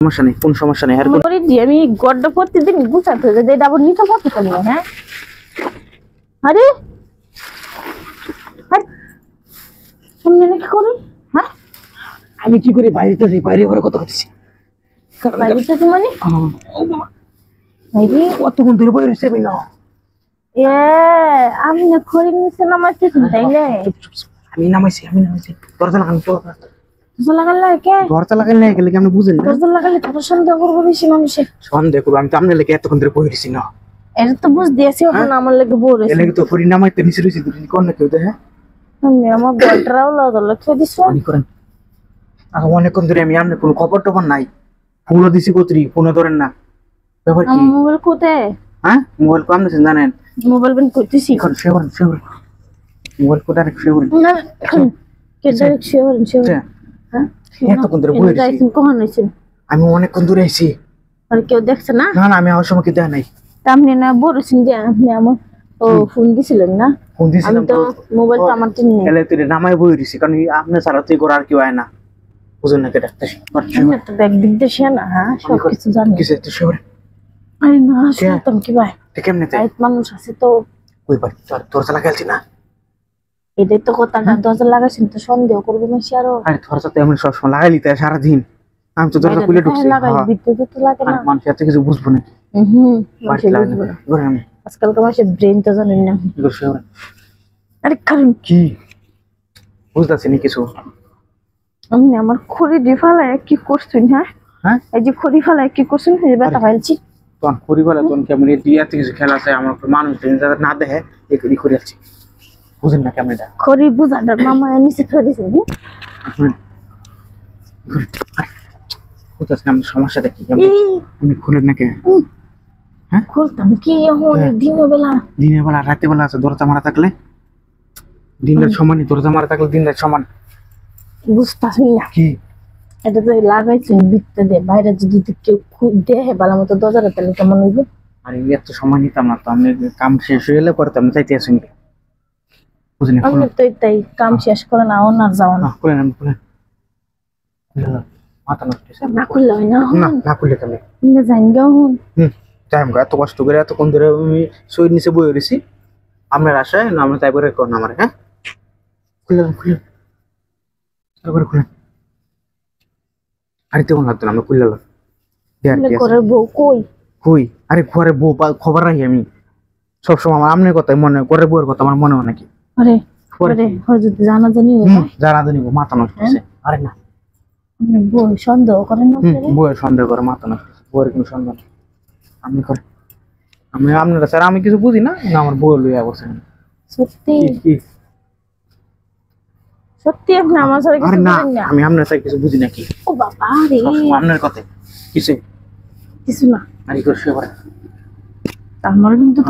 সমস্যা নেই, কোন সমস্যা নেই। আর করে দি আমি গড্ডা প্রতিদিন গুছাতে হয়ে যায়, ডাবল নিতে পারতে পারি না। হ্যাঁ আরে শুনলে নাকি করুন? হ্যাঁ আমি কি করি বাইরে ঘরে কত করতেছি বাইরেতে মানে বাইরে কতক্ষণ ধরে বই রয়েছে আমি না এ আমি না করে নিচে নামাইতেছি তাই না? আমি নামাইছি দরজা লাগান তো দরজা লাগালে কে? দরজা লাগান না গেলে কি আপনি বুঝেন না? দরজা লাগালে তারা সন্দেহ করবো বেশি মানুষে। সন্দেহ করবো আমি তো আপনার লেগে এতক্ষণ ধরে বই রয়েছি না। এটা তো বুঝ দিয়েছি ওখানে আমার লেগে বড় এর লেগে তো ফরি নামাইতে নিচে রয়েছি দুদিন কোন না কেউ দেখে আমি আমার গড্ডাও লাগলো খেয়ে দিছ অনেক করেন। আর অনেকক্ষণ ধরে আমি আপনার কোনো খবর টবর নাই, ফোনও দিছি কতরি ফোনও ধরেন না। ব্যাপার কি? মোবাইল কোথায়? হ্যাঁ মোবাইল কম দিয়েছেন জানেন? মোবাইল বেন করতেছি এখন শেওরেন মোবাইল কোথায় শেওরেন না কে ডাইরেক্ট শেয়ার হ্যাঁ এতক্ষণ ধরে বই রয়েছি যাইছেন কখন হইছেন? আমি অনেকক্ষণ ধরে আইছি। আর কেউ দেখছে না? না আমি আমার সময় কি দেয়া নাই। তা আপনি না বলেছেন যে আপনি আমার ফোন দিছিলেন না? ফোন আমি দিয়েছিলাম তো মোবাইল তো আমার টিন নেই। এলে তুই নামাই বই রয়েছি কারণ আপনি ছাড়া তুই করে আর কেউ আয় না, বুঝুন না কেটা আমি তো ব্যাগ দিক দেশে না। হ্যাঁ সব কিছু জানি। কিছু একটু শেওরেন আরে না শুনতাম কি ভাই কেমনে তাই এক মানুষ আছে তো ওই বাড়ি তোর দরজা লাগাইছি না। এটাই তো কথা না, দরজা লাগাইছেন তো সন্দেহ করবে না সে আরো। আরে দরজা তো এমনি সবসময় লাগাইলি তাই সারাদিন আমি তো দরজা খুলে ঢুকছি। লাগাই বিদ্যুৎ তো লাগে না। মানুষ এত কিছু বুঝবো না। মানুষের বুঝবে না। আজকালকার মানুষের ব্রেন তো জানেন না। আরে কারণ কি বুঝতেছি না কিছু। আমি আমার খড়ি দিয়ে ফেলায় কি করছেন? হ্যাঁ এই যে খড়ি ফেলায় কি করছেন? এই যে ব্যথা ফেলছি তখন পরিবার তখন কেমন এত কিছু খেলা আছে আমার মানুষ যাদের না দেখে এই করে যাচ্ছি, বুঝেন না কেমন এটা খড়ি বুঝাটার মামা নিচে ফেলে দিয়েছেন। বুঝতেছি না আমার সমস্যাটা কি আপনি খুলেন নাকি? হ্যাঁ খুলতাম কি এখন দিনের বেলা? দিনের বেলা রাতের বেলা আছে দরজা মারা থাকলে দিনের সমানই, দরজা মারা থাকলে দিনের সমান। বুঝতেছি না কি এটা তো লাগাইছেন বিত্তে দিয়ে বাইরে যদি কেউ দেহে ভালো মতো দরজাটা তাহলে কেমন হইবে? আরে এত সময় নিতাম না তো, আপনি কাম শেষ হয়ে গেলে পরে তো আপনি চাইতে আসেন বুঝলেন? আমি তো তাই কাম শেষ করে না ওনার যাওয়া না। খুলেন আমি খুলেন মাথা নষ্ট না খুললে হয় না। না খুললে কেমন যাইন গা হন টাইম এত কষ্ট করে এতক্ষণ ধরে আমি শরীর নিচে বয়ে রয়েছি আপনার আশায় না, আমরা তাই করে করেন আমার। হ্যাঁ খুলেন খুলেন আরে তেমন লাগতো না, আমরা খুললাম ঘরের বউ কই? কই আরে ঘরে বউ খবর রাখি আমি সবসময় আমার আমনের কথাই মনে, ঘরের বউয়ের কথা আমার মনে হয় নাকি? আরে যদি জানা জানি জানা জানি মাথা নষ্ট হচ্ছে। আরে না বউ সন্দেহ করেন না? বউয়ের সন্দেহ করে মাথা নষ্ট, বউয়ের কোনো সন্দেহ নেই। আমি করে আমি আপনারা স্যার আমি কিছু বুঝি না, আমার বউ লইয়া বসেন। সত্যি সত্যি আপনি আমার সাথে কিছু বুঝেন না? আমি আপনার সাথে কিছু বুঝি নাকি? ও বাবা রে আপনার কথা কিছু কিছু না। আর কি করে আমার কিন্তু